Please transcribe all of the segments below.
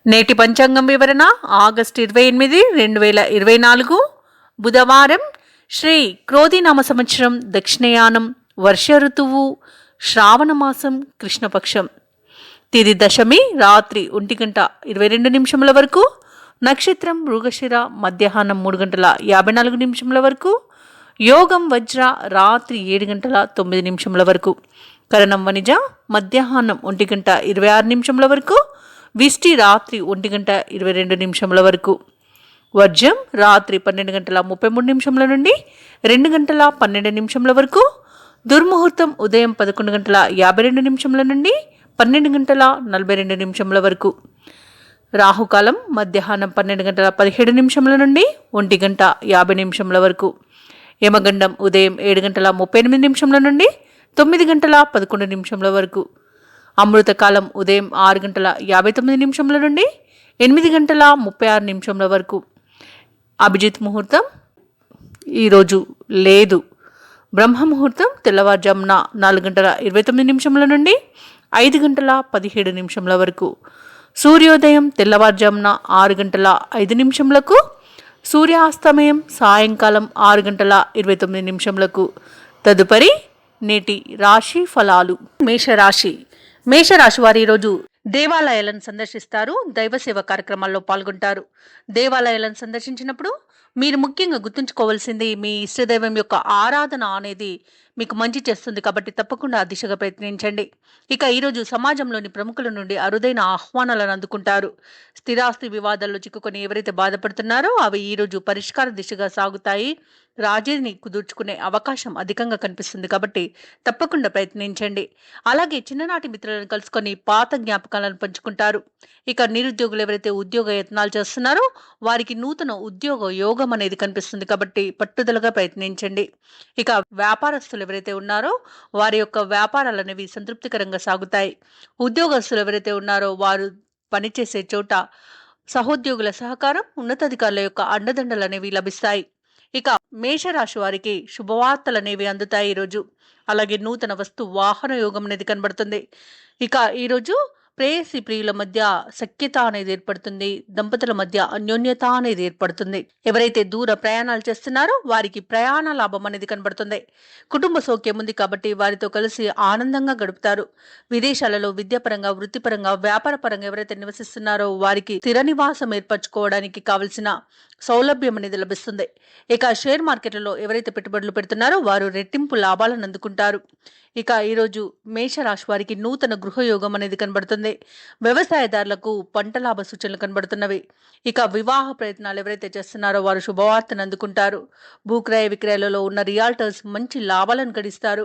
నేటి పంచాంగం వివరణ ఆగస్టు 28, 2024 బుధవారం. శ్రీ క్రోధినామ సంవత్సరం, దక్షిణయానం, వర్ష ఋతువు, శ్రావణ మాసం, కృష్ణపక్షం. తిథి దశమి రాత్రి 1:22 వరకు. నక్షత్రం మృగశిర మధ్యాహ్నం 3:54 వరకు. యోగం వజ్ర రాత్రి 7:09 వరకు. కరణం వనిజ మధ్యాహ్నం 1:26 వరకు. విష్టి రాత్రి 1:22 వరకు. వర్జం రాత్రి 12:33 నుండి 2:12 వరకు. దుర్ముహూర్తం ఉదయం 11:52 నుండి 12:42 వరకు. రాహుకాలం మధ్యాహ్నం 12:17 నుండి 1:50 వరకు. యమగండం ఉదయం 7:38 నుండి 9:11 వరకు. అమృతకాలం ఉదయం 6:59 నుండి 8:36 వరకు. అభిజిత్ ముహూర్తం ఈరోజు లేదు. బ్రహ్మ ముహూర్తం తెల్లవారుజామున 4:29 నుండి 5:17 వరకు. సూర్యోదయం తెల్లవారుజామున 6:05 సూర్యాస్తమయం సాయంకాలం 6:29. తదుపరి నేటి రాశి ఫలాలు. మేషరాశి వారు ఈరోజు దేవాలయాలను సందర్శిస్తారు. దైవసేవ కార్యక్రమాల్లో పాల్గొంటారు. దేవాలయాలను సందర్శించినప్పుడు మీరు ముఖ్యంగా గుర్తుంచుకోవాల్సింది మీ ఇష్టదైవం యొక్క ఆరాధన అనేది మీకు మంచి చేస్తుంది. కాబట్టి తప్పకుండా ఆ దిశగా ప్రయత్నించండి. ఇక ఈరోజు సమాజంలోని ప్రముఖుల నుండి అరుదైన ఆహ్వానాలను అందుకుంటారు. స్థిరాస్తి వివాదాల్లో చిక్కుకొని ఎవరైతే బాధపడుతున్నారో అవి ఈరోజు పరిష్కార దిశగా సాగుతాయి. రాజీని కుదుర్చుకునే అవకాశం అధికంగా కనిపిస్తుంది. కాబట్టి తప్పకుండా ప్రయత్నించండి. అలాగే చిన్ననాటి మిత్రులను కలుసుకొని పాత జ్ఞాపకాలను పంచుకుంటారు. ఇక నిరుద్యోగులు ఎవరైతే ఉద్యోగ యత్నాలు చేస్తున్నారో వారికి నూతన ఉద్యోగ యోగం అనేది కనిపిస్తుంది. కాబట్టి పట్టుదలగా ప్రయత్నించండి. ఇక వ్యాపారస్తులు ఎవరైతే ఉన్నారో వారి యొక్క వ్యాపారాలు అనేవి సంతృప్తికరంగా సాగుతాయి. ఉద్యోగస్తులు ఎవరైతే ఉన్నారో వారు పనిచేసే చోట సహోద్యోగుల సహకారం, ఉన్నతాధికారుల యొక్క అండదండలు అనేవి లభిస్తాయి. ఇక మేషరాశి వారికి శుభవార్తలు అనేవి అందుతాయి ఈరోజు. అలాగే నూతన వస్తు వాహన యోగం అనేది కనబడుతుంది. ఇక ఈరోజు ప్రేయసి ప్రియుల మధ్య సఖ్యత అనేది ఏర్పడుతుంది. దంపతుల మధ్య అన్యోన్యత అనేది ఏర్పడుతుంది. ఎవరైతే దూర ప్రయాణాలు చేస్తున్నారో వారికి ప్రయాణ లాభం అనేది కనబడుతుంది. కుటుంబ సౌఖ్యం ఉంది కాబట్టి వారితో కలిసి ఆనందంగా గడుపుతారు. విదేశాలలో విద్యాపరంగా, వృత్తిపరంగా, వ్యాపార పరంగా ఎవరైతే నివసిస్తున్నారో వారికి స్థిర నివాసం ఏర్పరచుకోవడానికి కావలసిన సౌలభ్యం అనేది లభిస్తుంది. ఇక షేర్ మార్కెట్లలో ఎవరైతే పెట్టుబడులు పెడుతున్నారో వారు రెట్టింపు లాభాలను అందుకుంటారు. ఇక ఈరోజు మేషరాశి వారికి నూతన గృహయోగం అనేది కనబడుతుంది. వ్యవసాయదారులకు పంట లాభ సూచనలు కనబడుతున్నవి. ఇక వివాహ ప్రయత్నాలు ఎవరైతే చేస్తున్నారో వారు శుభవార్తను అందుకుంటారు. భూక్రయ విక్రయాలలో ఉన్న రియాల్టర్స్ మంచి లాభాలను గడిస్తారు.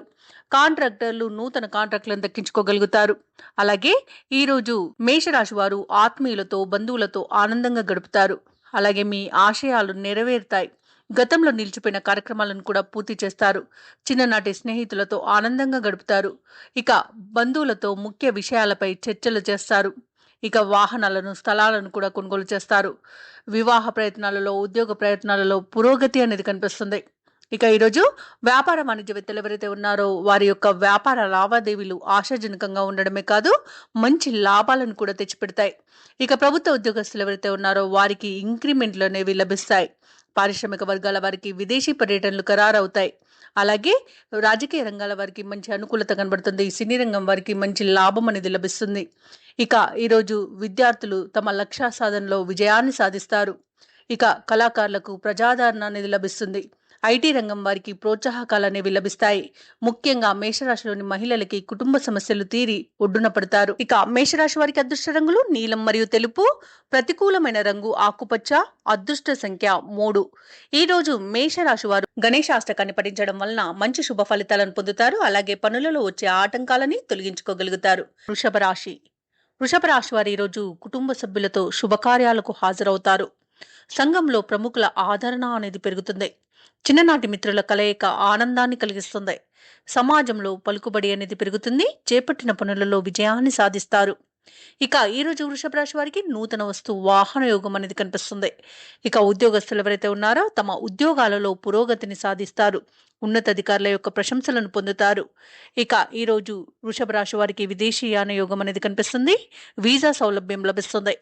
కాంట్రాక్టర్లు నూతన కాంట్రాక్టులను దక్కించుకోగలుగుతారు. అలాగే ఈరోజు మేషరాశి వారు ఆత్మీయులతో, బంధువులతో ఆనందంగా గడుపుతారు. అలాగే మీ ఆశయాలు నెరవేరుతాయి. గతంలో నిలిచిపోయిన కార్యక్రమాలను కూడా పూర్తి చేస్తారు. చిన్ననాటి స్నేహితులతో ఆనందంగా గడుపుతారు. ఇక బంధువులతో ముఖ్య విషయాలపై చర్చలు చేస్తారు. ఇక వాహనాలను, స్థలాలను కూడా కొనుగోలు చేస్తారు. వివాహ ప్రయత్నాలలో, ఉద్యోగ ప్రయత్నాలలో పురోగతి అనేది కనిపిస్తుంది. ఇక ఈరోజు వ్యాపార వాణిజ్యవేత్తలు ఎవరైతే ఉన్నారో వారి యొక్క వ్యాపార లావాదేవీలు ఆశాజనకంగా ఉండడమే కాదు మంచి లాభాలను కూడా తెచ్చిపెడతాయి. ఇక ప్రభుత్వ ఉద్యోగస్తులు ఎవరైతే ఉన్నారో వారికి ఇంక్రిమెంట్లు అనేవి లభిస్తాయి. పారిశ్రామిక వర్గాల వారికి విదేశీ పర్యటనలు ఖరారవుతాయి. అలాగే రాజకీయ రంగాల వారికి మంచి అనుకూలత కనబడుతుంది. సినీ రంగం వారికి మంచి లాభం అనేది లభిస్తుంది. ఇక ఈరోజు విద్యార్థులు తమ లక్ష్య సాధనలో విజయాన్ని సాధిస్తారు. ఇక కళాకారులకు ప్రజాదరణ అనేది లభిస్తుంది. ఐటీ రంగం వారికి ప్రోత్సాహకాలు అనేవి లభిస్తాయి. ముఖ్యంగా మేషరాశిలోని మహిళలకి కుటుంబ సమస్యలు తీరి ఒడ్డున పడతారు. ఇక మేషరాశి వారికి అదృష్ట రంగులు నీలం మరియు తెలుపు. ప్రతికూలమైన రంగు ఆకుపచ్చ. అదృష్ట సంఖ్య 3. ఈ రోజు మేషరాశి వారు గణేశాష్టకాన్ని పఠించడం వలన మంచి శుభ ఫలితాలను పొందుతారు. అలాగే పనులలో వచ్చే ఆటంకాలని తొలగించుకోగలుగుతారు. వృషభ రాశి వారు ఈరోజు కుటుంబ సభ్యులతో శుభకార్యాలకు హాజరవుతారు. సంఘంలో ప్రముఖుల ఆదరణ అనేది పెరుగుతుంది. చిన్ననాటి మిత్రుల కలయిక ఆనందాన్ని కలిగిస్తుంది. సమాజంలో పలుకుబడి అనేది పెరుగుతుంది. చేపట్టిన పనులలో విజయాన్ని సాధిస్తారు. ఇక ఈరోజు వృషభ రాశి వారికి నూతన వస్తు వాహన యోగం అనేది కనిపిస్తుంది. ఇక ఉద్యోగస్తులు ఎవరైతే ఉన్నారో తమ ఉద్యోగాలలో పురోగతిని సాధిస్తారు. ఉన్నతాధికారుల యొక్క ప్రశంసలను పొందుతారు. ఇక ఈరోజు వృషభ రాశి వారికి విదేశీయాన యోగం అనేది కనిపిస్తుంది. వీసా సౌలభ్యం లభిస్తుంది.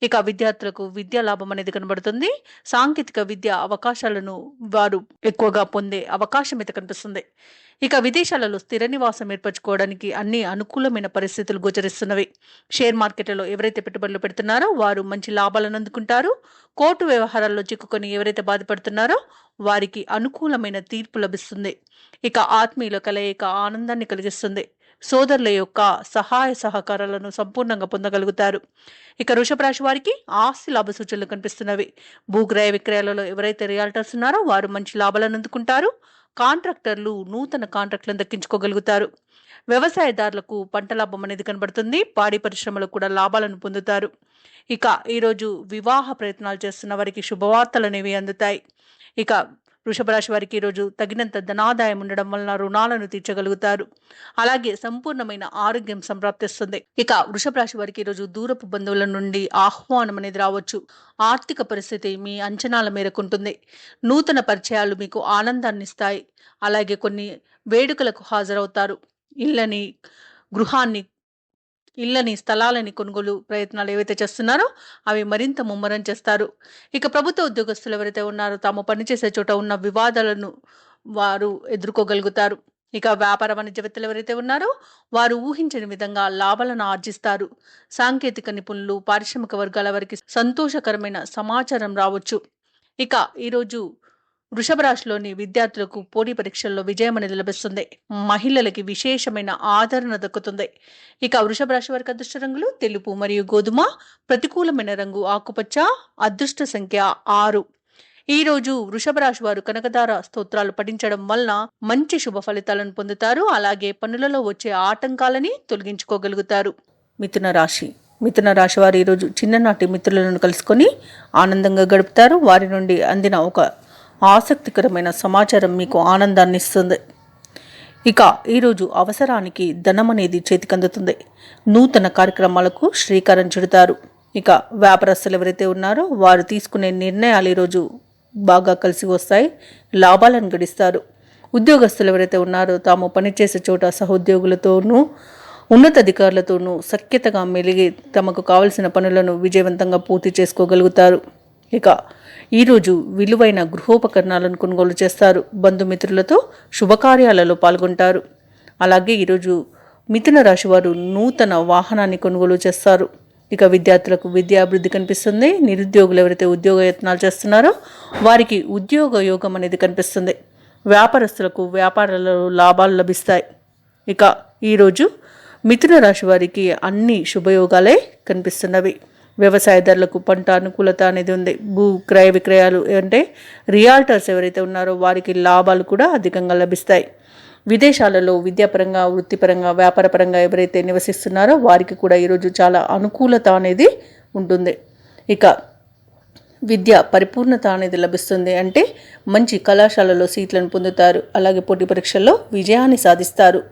ఇక విద్యార్థులకు విద్యా లాభం అనేది కనబడుతుంది. సాంకేతిక విద్య అవకాశాలను వారు ఎక్కువగా పొందే అవకాశం అయితే కనిపిస్తుంది. ఇక విదేశాలలో స్థిర నివాసం ఏర్పరచుకోవడానికి అన్ని అనుకూలమైన పరిస్థితులు గోచరిస్తున్నవి. షేర్ మార్కెట్లలో ఎవరైతే పెట్టుబడులు పెడుతున్నారో వారు మంచి లాభాలను అందుకుంటారు. కోర్టు వ్యవహారాల్లో చిక్కుకొని ఎవరైతే బాధపడుతున్నారో వారికి అనుకూలమైన తీర్పు లభిస్తుంది. ఇక ఆత్మీయుల కలయిక ఆనందాన్ని కలిగిస్తుంది. సోదరుల యొక్క సహాయ సహకారాలను సంపూర్ణంగా పొందగలుగుతారు. ఇక వృషభ రాశి వారికి ఆస్తి లాభ సూచనలు కనిపిస్తున్నవి. భూక్రయ విక్రయాలలో ఎవరైతే రియాల్టర్స్ ఉన్నారో వారు మంచి లాభాలను అందుకుంటారు. కాంట్రాక్టర్లు నూతన కాంట్రాక్టులను దక్కించుకోగలుగుతారు. వ్యవసాయదారులకు పంట లాభం అనేది కనబడుతుంది. పాడి పరిశ్రమలు కూడా లాభాలను పొందుతారు. ఇక ఈరోజు వివాహ ప్రయత్నాలు చేస్తున్న వారికి శుభవార్తలు అనేవి అందుతాయి. ఇక వృషభ రాశి వారికి ఈరోజు తగినంత ధనాదాయం ఉండడం వలన రుణాలను తీర్చగలుగుతారు. అలాగే సంపూర్ణమైన ఆరోగ్యం సంప్రాప్తిస్తుంది. ఇక వృషభ రాశి వారికి ఈరోజు దూరపు బంధువుల నుండి ఆహ్వానం అనేది రావచ్చు. ఆర్థిక పరిస్థితి మీ అంచనాల మేరకు ఉంటుంది. నూతన పరిచయాలు మీకు ఆనందాన్ని ఇస్తాయి. అలాగే కొన్ని వేడుకలకు హాజరవుతారు. ఇళ్ళని స్థలాలని కొనుగోలు ప్రయత్నాలు ఏవైతే చేస్తున్నారో అవి మరింత ముమ్మరం చేస్తారు. ఇక ప్రభుత్వ ఉద్యోగస్తులు ఎవరైతే ఉన్నారో తాము పనిచేసే చోట ఉన్న వివాదాలను వారు ఎదుర్కోగలుగుతారు. ఇక వ్యాపార వాణిజ్యవేత్తలు ఎవరైతే ఉన్నారో వారు ఊహించని విధంగా లాభాలను ఆర్జిస్తారు. సాంకేతిక నిపుణులు, పారిశ్రామిక వర్గాల వారికి సంతోషకరమైన సమాచారం రావచ్చు. ఇక ఈరోజు వృషభ రాశిలోని విద్యార్థులకు పోటీ పరీక్షల్లో విజయం అనేది లభిస్తుంది. మహిళలకి విశేషమైన ఆదరణ దక్కుతుంది. ఇక వృషభ రాశి వారికి అదృష్ట రంగులు తెలుపు మరియు గోధుమ. ప్రతికూలమైన రంగు ఆకుపచ్చ. అదృష్ట సంఖ్య 6. ఈ రోజు వృషభ రాశి వారు కనకదార స్తోత్రాలు పఠించడం వలన మంచి శుభ ఫలితాలను పొందుతారు. అలాగే పనులలో వచ్చే ఆటంకాలని తొలగించుకోగలుగుతారు. మిథున రాశి వారు ఈరోజు చిన్ననాటి మిత్రులను కలుసుకొని ఆనందంగా గడుపుతారు. వారి నుండి అందిన ఒక ఆసక్తికరమైన సమాచారం మీకు ఆనందాన్ని ఇస్తుంది. ఇక ఈరోజు అవసరానికి ధనం అనేది చేతికందుతుంది. నూతన కార్యక్రమాలకు శ్రీకారం చుడతారు. ఇక వ్యాపారస్తులు ఎవరైతే ఉన్నారో వారు తీసుకునే నిర్ణయాలు ఈరోజు బాగా కలిసి వస్తాయి. లాభాలను గడిస్తారు. ఉద్యోగస్తులు ఎవరైతే ఉన్నారో తాము పనిచేసే చోట సహోద్యోగులతోనూ ఉన్నతాధికారులతోనూ సఖ్యతగా మెలిగి తమకు కావలసిన పనులను విజయవంతంగా పూర్తి చేసుకోగలుగుతారు. ఇక ఈరోజు విలువైన గృహోపకరణాలను కొనుగోలు చేస్తారు. బంధుమిత్రులతో శుభకార్యాలలో పాల్గొంటారు. అలాగే ఈరోజు మిథున రాశి వారు నూతన వాహనాన్ని కొనుగోలు చేస్తారు. ఇక విద్యార్థులకు విద్యాభివృద్ధి కనిపిస్తుంది. నిరుద్యోగులు ఎవరైతే ఉద్యోగ యత్నాలు చేస్తున్నారో వారికి ఉద్యోగ యోగం అనేది కనిపిస్తుంది. వ్యాపారస్తులకు వ్యాపారాలలో లాభాలు లభిస్తాయి. ఇక ఈరోజు మిథున రాశి వారికి అన్ని శుభయోగాలే కనిపిస్తున్నవి. వ్యవసాయదారులకు పంట అనుకూలత అనేది ఉంది. భూ క్రయ విక్రయాలు అంటే రియాల్టర్స్ ఎవరైతే ఉన్నారో వారికి లాభాలు కూడా అధికంగా లభిస్తాయి. విదేశాలలో విద్యాపరంగా, వృత్తిపరంగా, వ్యాపారపరంగా ఎవరైతే నివసిస్తున్నారో వారికి కూడా ఈరోజు చాలా అనుకూలత అనేది ఉంటుంది. ఇక విద్య పరిపూర్ణత అనేది లభిస్తుంది. అంటే మంచి కళాశాలలో సీట్లను పొందుతారు. అలాగే పోటీ పరీక్షల్లో విజయాన్ని సాధిస్తారు.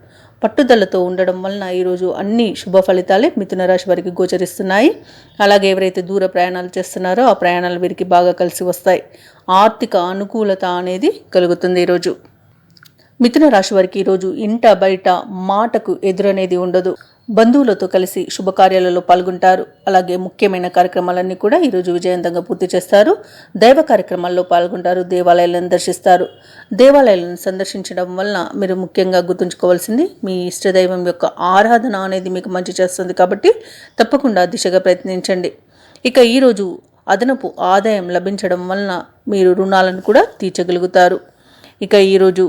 పట్టుదలతో ఉండడం వలన ఈరోజు అన్ని శుభ ఫలితాలే మిథున రాశి వారికి గోచరిస్తున్నాయి. అలాగే ఎవరైతే దూర ప్రయాణాలు చేస్తున్నారో ఆ ప్రయాణాలు వీరికి బాగా కలిసి వస్తాయి. ఆర్థిక అనుకూలత అనేది కలుగుతుంది. ఈరోజు మిథున రాశి వారికి ఈరోజు ఇంట బయట మాటకు ఎదురనేది ఉండదు. బంధువులతో కలిసి శుభకార్యాలలో పాల్గొంటారు. అలాగే ముఖ్యమైన కార్యక్రమాలన్నీ కూడా ఈరోజు విజయవంతంగా పూర్తి చేస్తారు. దైవ కార్యక్రమాల్లో పాల్గొంటారు. దేవాలయాలను దర్శిస్తారు. దేవాలయాలను సందర్శించడం వలన మీరు ముఖ్యంగా గుర్తుంచుకోవాల్సింది మీ ఇష్టదైవం యొక్క ఆరాధన అనేది మీకు మంచి చేస్తుంది. కాబట్టి తప్పకుండా దిశగా ప్రయత్నించండి. ఇక ఈరోజు అదనపు ఆదాయం లభించడం వలన మీరు రుణాలను కూడా తీర్చగలుగుతారు. ఇక ఈరోజు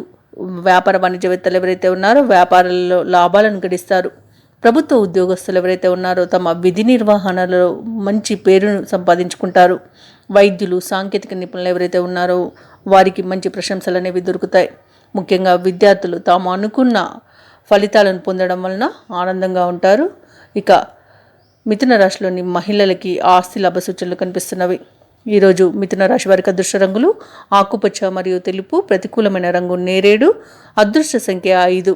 వ్యాపార వాణిజ్యవేత్తలు ఎవరైతే ఉన్నారో వ్యాపారాల్లో లాభాలను గడిస్తారు. ప్రభుత్వ ఉద్యోగస్తులు ఎవరైతే ఉన్నారో తమ విధి నిర్వహణలో మంచి పేరును సంపాదించుకుంటారు. వైద్యులు, సాంకేతిక నిపుణులు ఎవరైతే ఉన్నారో వారికి మంచి ప్రశంసలు అనేవి దొరుకుతాయి. ముఖ్యంగా విద్యార్థులు తాము అనుకున్న ఫలితాలను పొందడం వలన ఆనందంగా ఉంటారు. ఇక మిథున రాశిలోని మహిళలకి ఆస్తి లాభ సూచనలు కనిపిస్తున్నవి. ఈరోజు మిథున రాశి వారికి అదృష్ట రంగులు ఆకుపచ్చ మరియు తెలుపు. ప్రతికూలమైన రంగు నేరేడు. అదృష్ట సంఖ్య 5.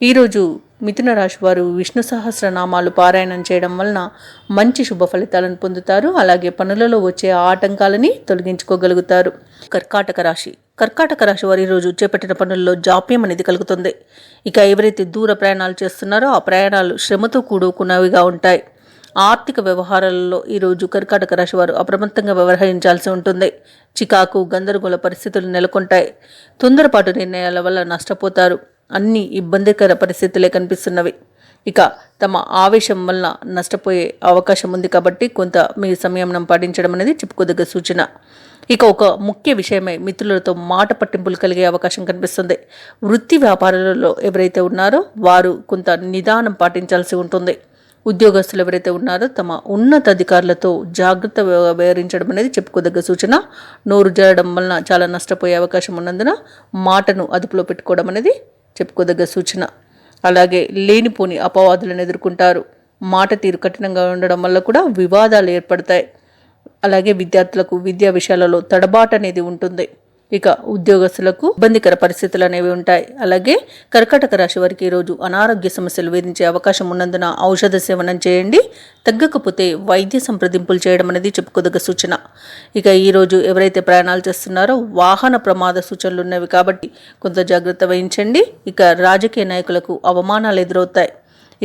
ఈరోజు మిథున రాశి వారు విష్ణు సహస్రనామాలు పారాయణం చేయడం వలన మంచి శుభ ఫలితాలను పొందుతారు. అలాగే పనులలో వచ్చే ఆటంకాలని తొలగించుకోగలుగుతారు. కర్కాటక రాశి వారు ఈరోజు చేపట్టిన పనుల్లో జాప్యం అనేది కలుగుతుంది. ఇక ఎవరైతే దూర ప్రయాణాలు చేస్తున్నారో ఆ ప్రయాణాలు శ్రమతో కూడుకున్నవిగా ఉంటాయి. ఆర్థిక వ్యవహారాలలో ఈరోజు కర్కాటక రాశి వారు అప్రమత్తంగా వ్యవహరించాల్సి ఉంటుంది. చికాకు గందరగోళ పరిస్థితులు నెలకొంటాయి. తొందరపాటు నిర్ణయాల వల్ల నష్టపోతారు. అన్ని ఇబ్బందికర పరిస్థితులే కనిపిస్తున్నవి. ఇక తమ ఆవేశం వల్ల నష్టపోయే అవకాశం ఉంది కాబట్టి కొంత మీ సంయమనం పాటించడం అనేది చెప్పుకోదగ్గ సూచన. ఇక ఒక ముఖ్య విషయమై మిత్రులతో మాట పట్టింపులు కలిగే అవకాశం కనిపిస్తుంది. వృత్తి వ్యాపారాలలో ఎవరైతే ఉన్నారో వారు కొంత నిదానం పాటించాల్సి ఉంటుంది. ఉద్యోగస్తులు ఎవరైతే ఉన్నారో తమ ఉన్నతాధికారులతో జాగ్రత్త వ్యవహరించడం అనేది చెప్పుకోదగ్గ సూచన. నోరు జారడం వలన చాలా నష్టపోయే అవకాశం ఉన్నందున మాటను అదుపులో పెట్టుకోవడం అనేది చెప్పుకోదగ్గ సూచన. అలాగే లేనిపోని అపవాదులను ఎదుర్కొంటారు. మాట తీరు కఠినంగా ఉండడం వల్ల కూడా వివాదాలు ఏర్పడతాయి. అలాగే విద్యార్థులకు విద్యా విషయాలలో తడబాటు అనేది ఉంటుంది. ఇక ఉద్యోగస్తులకు ఇబ్బందికర పరిస్థితులు అనేవి ఉంటాయి. అలాగే కర్కాటక రాశి వారికి ఈరోజు అనారోగ్య సమస్యలు వేధించే అవకాశం ఉన్నందున ఔషధ సేవనం చేయండి. తగ్గకపోతే వైద్య సంప్రదింపులు చేయడం అనేది చెప్పుకోదగ్గ సూచన. ఇక ఈరోజు ఎవరైతే ప్రయాణాలు చేస్తున్నారో వాహన ప్రమాద సూచనలు ఉన్నవి కాబట్టి కొంత జాగ్రత్త వహించండి. ఇక రాజకీయ నాయకులకు అవమానాలు ఎదురవుతాయి.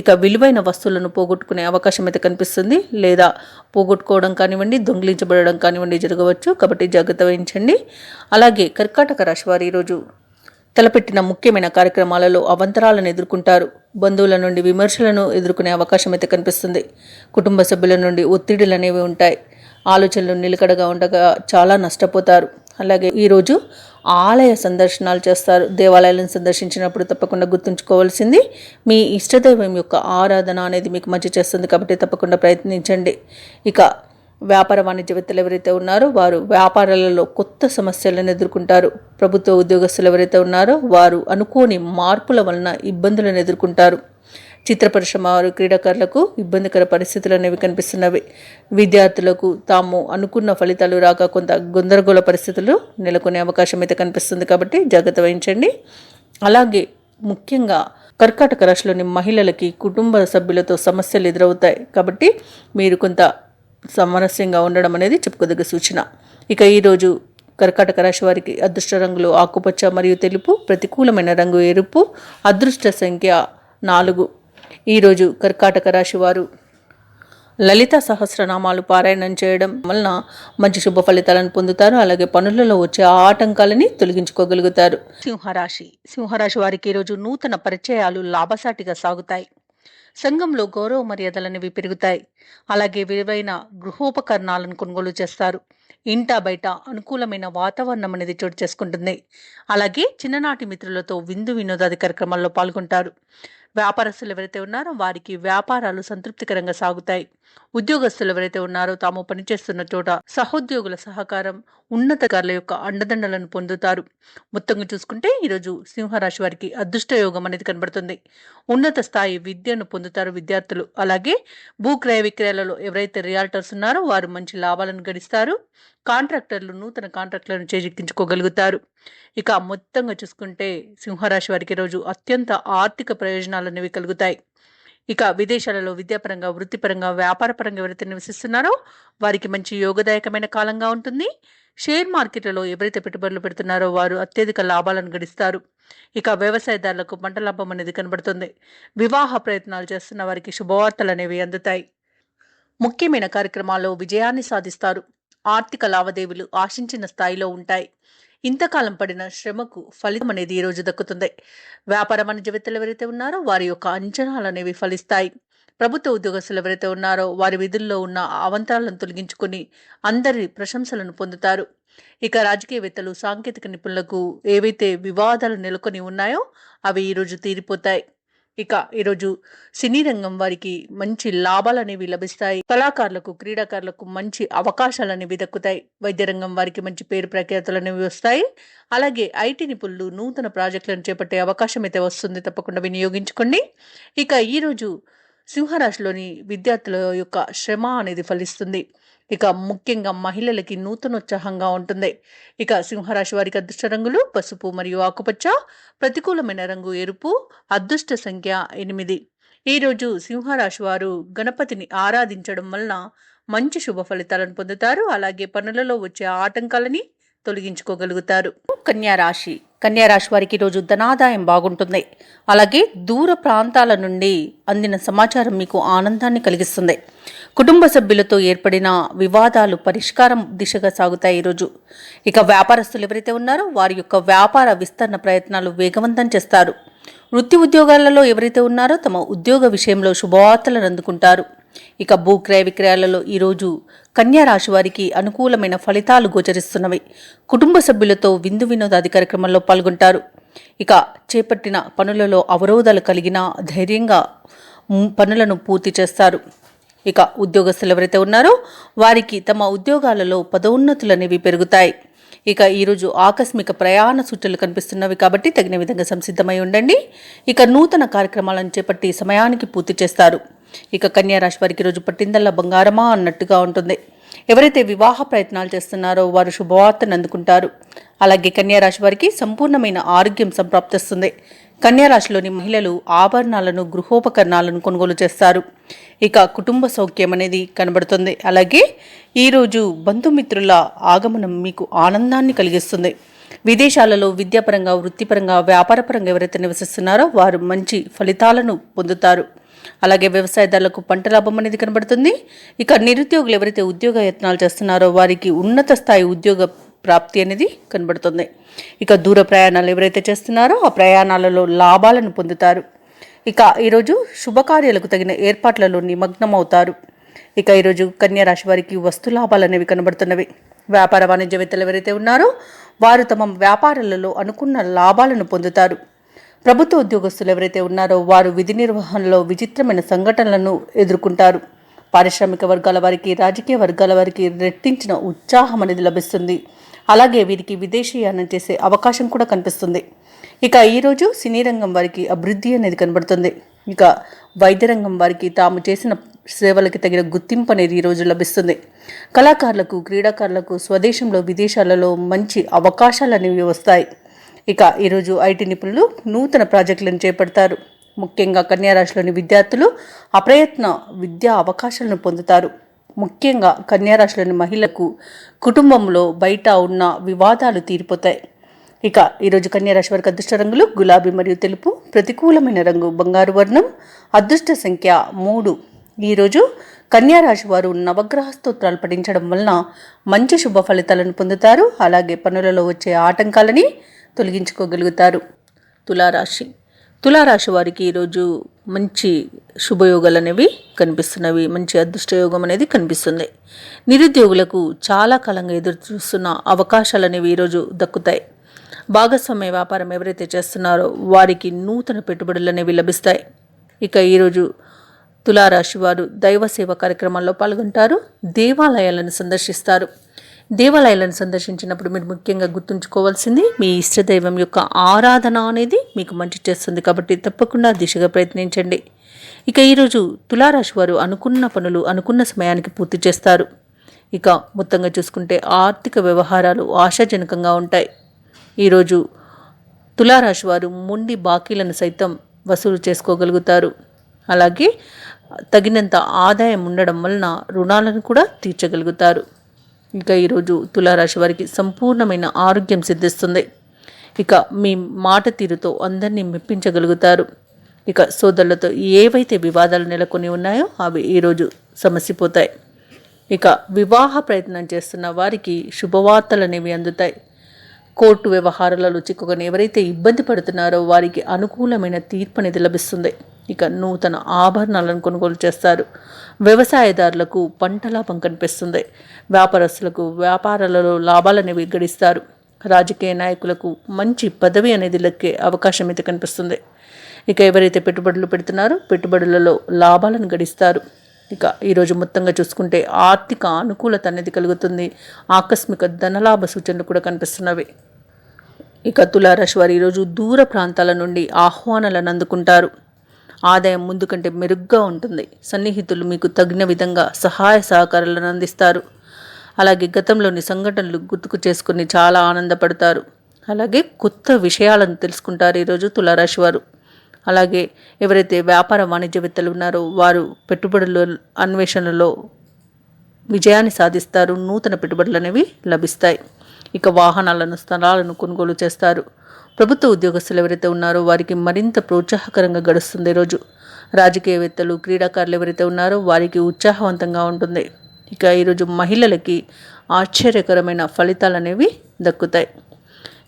ఇక విలువైన వస్తువులను పోగొట్టుకునే అవకాశం అయితే కనిపిస్తుంది. లేదా పోగొట్టుకోవడం కానివ్వండి, దొంగిలించబడడం కానివ్వండి జరగవచ్చు. కాబట్టి జాగ్రత్త వహించండి. అలాగే కర్కాటక రాశి వారు ఈరోజు తలపెట్టిన ముఖ్యమైన కార్యక్రమాలలో అవంతరాలను ఎదుర్కొంటారు. బంధువుల నుండి విమర్శలను ఎదుర్కొనే అవకాశం అయితే కనిపిస్తుంది. కుటుంబ సభ్యుల నుండి ఒత్తిడులు అనేవి ఉంటాయి. ఆలోచనలు నిలకడగా ఉండగా చాలా నష్టపోతారు. అలాగే ఈరోజు ఆలయ సందర్శనాలు చేస్తారు. దేవాలయాలను సందర్శించినప్పుడు తప్పకుండా గుర్తుంచుకోవాల్సింది మీ ఇష్టదైవం యొక్క ఆరాధన అనేది మీకు మంచి చేస్తుంది కాబట్టి తప్పకుండా ప్రయత్నించండి. ఇక వ్యాపార వాణిజ్యవేత్తలు ఎవరైతే ఉన్నారో వారు వ్యాపారాలలో కొత్త సమస్యలను ఎదుర్కొంటారు. ప్రభుత్వ ఉద్యోగస్తులు ఎవరైతే ఉన్నారో వారు అనుకోని మార్పుల వలన ఇబ్బందులను ఎదుర్కొంటారు. చిత్ర పరిశ్రమ వారు క్రీడాకారులకు ఇబ్బందికర పరిస్థితులు అనేవి కనిపిస్తున్నవి. విద్యార్థులకు తాము అనుకున్న ఫలితాలు రాక కొంత గందరగోళ పరిస్థితులు నెలకొనే అవకాశం అయితే కనిపిస్తుంది కాబట్టి జాగ్రత్త వహించండి. అలాగే ముఖ్యంగా కర్కాటక రాశిలోని మహిళలకి కుటుంబ సభ్యులతో సమస్యలు ఎదురవుతాయి కాబట్టి మీరు కొంత సామరస్యంగా ఉండడం అనేది చెప్పుకోదగ్గ సూచన. ఇక ఈరోజు కర్కాటక రాశి వారికి అదృష్ట రంగులు ఆకుపచ్చ మరియు తెలుపు, ప్రతికూలమైన రంగు ఎరుపు, అదృష్ట సంఖ్య 4. ఈరోజు కర్కాటక రాశి వారు లలిత సహస్రనామాలు పారాయణం చేయడం వలన మంచి శుభ ఫలితాలను పొందుతారు. అలాగే పనులలో వచ్చే ఆటంకాలని తొలగించుకోగలుగుతారు. సింహరాశి వారికి ఈరోజు నూతన పరిచయాలు లాభసాటిగా సాగుతాయి. సంఘంలో గౌరవ మర్యాదలనేవి పెరుగుతాయి. అలాగే విలువైన గృహోపకరణాలను కొనుగోలు చేస్తారు. ఇంటా బయట అనుకూలమైన వాతావరణం అనేది చోటు చేసుకుంటుంది. అలాగే చిన్ననాటి మిత్రులతో విందు వినోదాది కార్యక్రమాల్లో పాల్గొంటారు. వ్యాపారస్తులు ఎవరైతే ఉన్నారో వారికి వ్యాపారాలు సంతృప్తికరంగా సాగుతాయి. ఉద్యోగస్తులు ఎవరైతే ఉన్నారో తాము పనిచేస్తున్న చోట సహోద్యోగుల సహకారం, ఉన్నతాధికారుల యొక్క అండదండలను పొందుతారు. మొత్తంగా చూసుకుంటే ఈరోజు సింహరాశి వారికి అదృష్ట యోగం అనేది కనబడుతుంది. ఉన్నత స్థాయి విద్యను పొందుతారు విద్యార్థులు. అలాగే భూక్రయ విక్రయాలలో ఎవరైతే రియాల్టర్స్ ఉన్నారో వారు మంచి లాభాలను గడిస్తారు. కాంట్రాక్టర్లు నూతన కాంట్రాక్టులను చేజిక్కించుకోగలుగుతారు. ఇక మొత్తంగా చూసుకుంటే సింహరాశి వారికి రోజు అత్యంత ఆర్థిక ప్రయోజనాలు అనేవి కలుగుతాయి. ఇక విదేశాలలో విద్యాపరంగా, వృత్తిపరంగా, వ్యాపారపరంగా ఎవరైతే నివసిస్తున్నారో వారికి మంచి యోగదాయకమైన కాలంగా ఉంటుంది. షేర్ మార్కెట్లలో ఎవరైతే పెట్టుబడులు పెడుతున్నారో వారు అత్యధిక లాభాలను గడిస్తారు. ఇక వ్యవసాయదారులకు పంట లాభం అనేది కనబడుతుంది. వివాహ ప్రయత్నాలు చేస్తున్న వారికి శుభవార్తలు అనేవి అందుతాయి. ముఖ్యమైన కార్యక్రమాల్లో విజయాన్ని సాధిస్తారు. ఆర్థిక లావాదేవీలు ఆశించిన స్థాయిలో ఉంటాయి. ఇంతకాలం పడిన శ్రమకు ఫలితం అనేది ఈ రోజు దక్కుతుంది. వ్యాపార వాణిజ్యవేత్తలు ఎవరైతే ఉన్నారో వారి యొక్క అంచనాలు అనేవి ఫలిస్తాయి. ప్రభుత్వ ఉద్యోగస్తులు ఎవరైతే ఉన్నారో వారి విధుల్లో ఉన్న అవంతరాలను తొలగించుకొని అందరి ప్రశంసలను పొందుతారు. ఇక రాజకీయవేత్తలు, సాంకేతిక నిపుణులకు ఏవైతే వివాదాలు నెలకొని ఉన్నాయో అవి ఈరోజు తీరిపోతాయి. ఇక ఈరోజు సినీ రంగం వారికి మంచి లాభాలు అనేవి లభిస్తాయి. కళాకారులకు, క్రీడాకారులకు మంచి అవకాశాలు అనేవి దక్కుతాయి. వైద్య రంగం వారికి మంచి పేరు ప్రఖ్యాతులు అనేవి వస్తాయి. అలాగే ఐటీ నిపుణులు నూతన ప్రాజెక్టులను చేపట్టే అవకాశం అయితే వస్తుంది. తప్పకుండా వినియోగించుకోండి. ఇక ఈరోజు సింహరాశిలోని విద్యార్థుల యొక్క శ్రమ అనేది ఫలిస్తుంది. ఇక ముఖ్యంగా మహిళలకి నూతనోత్సాహంగా ఉంటుంది. ఇక సింహరాశి వారికి అదృష్ట రంగులు పసుపు మరియు ఆకుపచ్చ, ప్రతికూలమైన రంగు ఎరుపు, అదృష్ట సంఖ్య 8. ఈరోజు సింహరాశి వారు గణపతిని ఆరాధించడం వలన మంచి శుభ ఫలితాలను పొందుతారు. అలాగే పనులలో వచ్చే ఆటంకాలని తొలగించుకోగలుగుతారు. కన్యా రాశి కన్యా రాశి వారికి ఈరోజు ధనాదాయం బాగుంటుంది. అలాగే దూర ప్రాంతాల నుండి అందిన సమాచారం మీకు ఆనందాన్ని కలిగిస్తుంది. కుటుంబ సభ్యులతో ఏర్పడిన వివాదాలు పరిష్కారం దిశగా సాగుతాయి ఈరోజు. ఇక వ్యాపారస్తులు ఎవరైతే ఉన్నారో వారి యొక్క వ్యాపార విస్తరణ ప్రయత్నాలు వేగవంతం చేస్తారు. వృత్తి ఉద్యోగాలలో ఎవరైతే ఉన్నారో తమ ఉద్యోగ విషయంలో శుభవార్తలను అందుకుంటారు. ఇక భూక్రయ విక్రయాలలో ఈరోజు కన్యా రాశి వారికి అనుకూలమైన ఫలితాలు గోచరిస్తున్నవి. కుటుంబ సభ్యులతో విందు వినోదాది కార్యక్రమంలో పాల్గొంటారు. ఇక చేపట్టిన పనులలో అవరోధాలు కలిగినా ధైర్యంగా పనులను పూర్తి చేస్తారు. ఇక ఉద్యోగస్తులు ఎవరైతే ఉన్నారో వారికి తమ ఉద్యోగాలలో పదోన్నతులనేవి పెరుగుతాయి. ఇక ఈరోజు ఆకస్మిక ప్రయాణ సూచనలు కనిపిస్తున్నవి కాబట్టి తగిన విధంగా సంసిద్ధమై ఉండండి. ఇక నూతన కార్యక్రమాలను చేపట్టి సమయానికి పూర్తి చేస్తారు. ఇక కన్యా రాశి వారికి ఈరోజు పట్టిందల్లా బంగారమా అన్నట్టుగా ఉంటుంది. ఎవరైతే వివాహ ప్రయత్నాలు చేస్తున్నారో వారు శుభవార్తను అందుకుంటారు. అలాగే కన్యా రాశి వారికి సంపూర్ణమైన ఆరోగ్యం సంప్రాప్తిస్తుంది. కన్యా రాశిలోని మహిళలు ఆభరణాలను గృహోపకరణాలను కొనుగోలు చేస్తారు. ఇక కుటుంబ సౌఖ్యం అనేది కనబడుతుంది. అలాగే ఈరోజు బంధుమిత్రుల ఆగమనం మీకు ఆనందాన్ని కలిగిస్తుంది. విదేశాలలో విద్యాపరంగా వృత్తిపరంగా వ్యాపారపరంగా ఎవరైతే నివసిస్తున్నారో వారు మంచి ఫలితాలను పొందుతారు. అలాగే వ్యవసాయదారులకు పంట లాభం అనేది కనబడుతుంది. ఇక నిరుద్యోగులు ఎవరైతే ఉద్యోగ యత్నాలు చేస్తున్నారో వారికి ఉన్నత స్థాయి ఉద్యోగ ప్రాప్తి అనేది కనబడుతుంది. ఇక దూర ప్రయాణాలు ఎవరైతే చేస్తున్నారో ఆ ప్రయాణాలలో లాభాలను పొందుతారు. ఇక ఈరోజు శుభకార్యాలకు తగిన ఏర్పాట్లలో నిమగ్నమవుతారు. ఇక ఈరోజు కన్యా రాశి వారికి వస్తు లాభాలు అనేవి కనబడుతున్నవి. వ్యాపార వాణిజ్యవేత్తలు ఎవరైతే ఉన్నారో వారు తమ వ్యాపారాలలో అనుకున్న లాభాలను పొందుతారు. ప్రభుత్వ ఉద్యోగస్తులు ఎవరైతే ఉన్నారో వారు విధి నిర్వహణలో విచిత్రమైన సంఘటనలను ఎదుర్కొంటారు. పారిశ్రామిక వర్గాల వారికి రాజకీయ వర్గాల వారికి రెట్టించిన ఉత్సాహం అనేది లభిస్తుంది. అలాగే వీరికి విదేశీయానం చేసే అవకాశం కూడా కనిపిస్తుంది. ఇక ఈరోజు సినీ రంగం వారికి అభివృద్ధి అనేది కనబడుతుంది. ఇక వైద్య రంగం వారికి తాము చేసిన సేవలకి తగిన గుర్తింపు అనేది ఈరోజు లభిస్తుంది. కళాకారులకు క్రీడాకారులకు స్వదేశంలో విదేశాలలో మంచి అవకాశాలు అనేవి వస్తాయి. ఇక ఈరోజు ఐటీ నిపుణులు నూతన ప్రాజెక్టులను చేపడతారు. ముఖ్యంగా కన్యా రాశిలోని విద్యార్థులు అప్రయత్న విద్యా అవకాశాలను పొందుతారు. ముఖ్యంగా కన్యా రాశిలోని మహిళలకు కుటుంబంలో బయట ఉన్న వివాదాలు తీరిపోతాయి. ఇక ఈరోజు కన్యా రాశి వారికి అదృష్ట రంగులు గులాబీ మరియు తెలుపు. ప్రతికూలమైన రంగు బంగారు వర్ణం. అదృష్ట సంఖ్య 3. ఈరోజు కన్యా రాశి వారు నవగ్రహ స్తోత్రాలు పఠించడం వలన మంచి శుభ ఫలితాలను పొందుతారు. అలాగే పనులలో వచ్చే ఆటంకాలని తొలగించుకోగలుగుతారు. తులారాశి వారికి ఈరోజు మంచి శుభయోగాలు అనేవి కనిపిస్తున్నవి. మంచి అదృష్టయోగం అనేది కనిపిస్తుంది. నిరుద్యోగులకు చాలా కాలంగా ఎదురు చూస్తున్న అవకాశాలు అనేవి ఈరోజు దక్కుతాయి. భాగస్వామ్య వ్యాపారం ఎవరైతే చేస్తున్నారో వారికి నూతన పెట్టుబడులు అనేవి లభిస్తాయి. ఇక ఈరోజు తులారాశి వారు దైవ సేవ కార్యక్రమాల్లో పాల్గొంటారు. దేవాలయాలను సందర్శిస్తారు. దేవాలయాలను సందర్శించినప్పుడు మీరు ముఖ్యంగా గుర్తుంచుకోవాల్సింది మీ ఇష్టదైవం యొక్క ఆరాధన అనేది మీకు మంచి చేస్తుంది. కాబట్టి తప్పకుండా దిశగా ప్రయత్నించండి. ఇక ఈరోజు తులారాశి వారు అనుకున్న పనులు అనుకున్న సమయానికి పూర్తి చేస్తారు. ఇక మొత్తంగా చూసుకుంటే ఆర్థిక వ్యవహారాలు ఆశాజనకంగా ఉంటాయి. ఈరోజు తులారాశి వారు మొండి బాకీలను సైతం వసూలు చేసుకోగలుగుతారు. అలాగే తగినంత ఆదాయం ఉండడం వలన రుణాలను కూడా తీర్చగలుగుతారు. ఇక ఈరోజు తులారాశి వారికి సంపూర్ణమైన ఆరోగ్యం సిద్ధిస్తుంది. ఇక మీ మాట తీరుతో అందరినీ మెప్పించగలుగుతారు. ఇక సోదరులతో ఏవైతే వివాదాలు నెలకొని ఉన్నాయో అవి ఈరోజు సమసిపోతాయి. ఇక వివాహ ప్రయత్నం చేస్తున్న వారికి శుభవార్తలు అనేవి అందుతాయి. కోర్టు వ్యవహారాలలో చిక్కుకొని ఎవరైతే ఇబ్బంది పడుతున్నారో వారికి అనుకూలమైన తీర్పు అనేది లభిస్తుంది. ఇక నూతన ఆభరణాలను కొనుగోలు చేస్తారు. వ్యవసాయదారులకు పంట లాభం కనిపిస్తుంది. వ్యాపారస్తులకు వ్యాపారాలలో లాభాలు అనేవి గడిస్తారు. రాజకీయ నాయకులకు మంచి పదవి అనేది లెక్కే అవకాశం అయితే కనిపిస్తుంది. ఇక ఎవరైతే పెట్టుబడులు పెడుతున్నారో పెట్టుబడులలో లాభాలను గడిస్తారు. ఇక ఈరోజు మొత్తంగా చూసుకుంటే ఆర్థిక అనుకూలత అనేది కలుగుతుంది. ఆకస్మిక ధనలాభ సూచనలు కూడా కనిపిస్తున్నవి. ఇక తులారాశి వారు ఈరోజు దూర ప్రాంతాల నుండి ఆహ్వానాలను అందుకుంటారు. ఆదాయం ముందు కంటే మెరుగ్గా ఉంటుంది. సన్నిహితులు మీకు తగిన విధంగా సహాయ సహకారాలను అందిస్తారు. అలాగే గతంలోని సంఘటనలు గుర్తుకు చేసుకుని చాలా ఆనందపడతారు. అలాగే కొత్త విషయాలను తెలుసుకుంటారు ఈరోజు తులారాశి వారు. అలాగే ఎవరైతే వ్యాపార వాణిజ్యవేత్తలు ఉన్నారో వారు పెట్టుబడుల అన్వేషణలో విజయాన్ని సాధిస్తారు. నూతన పెట్టుబడులు అనేవి లభిస్తాయి. ఇక వాహనాలను స్థలాలను కొనుగోలు చేస్తారు. ప్రభుత్వ ఉద్యోగస్తులు ఎవరైతే ఉన్నారో వారికి మరింత ప్రోత్సాహకరంగా గడుస్తుంది ఈరోజు. రాజకీయవేత్తలు, క్రీడాకారులు ఎవరైతే ఉన్నారో వారికి ఉత్సాహవంతంగా ఉంటుంది. ఇక ఈరోజు మహిళలకి ఆశ్చర్యకరమైన ఫలితాలు అనేవి దక్కుతాయి.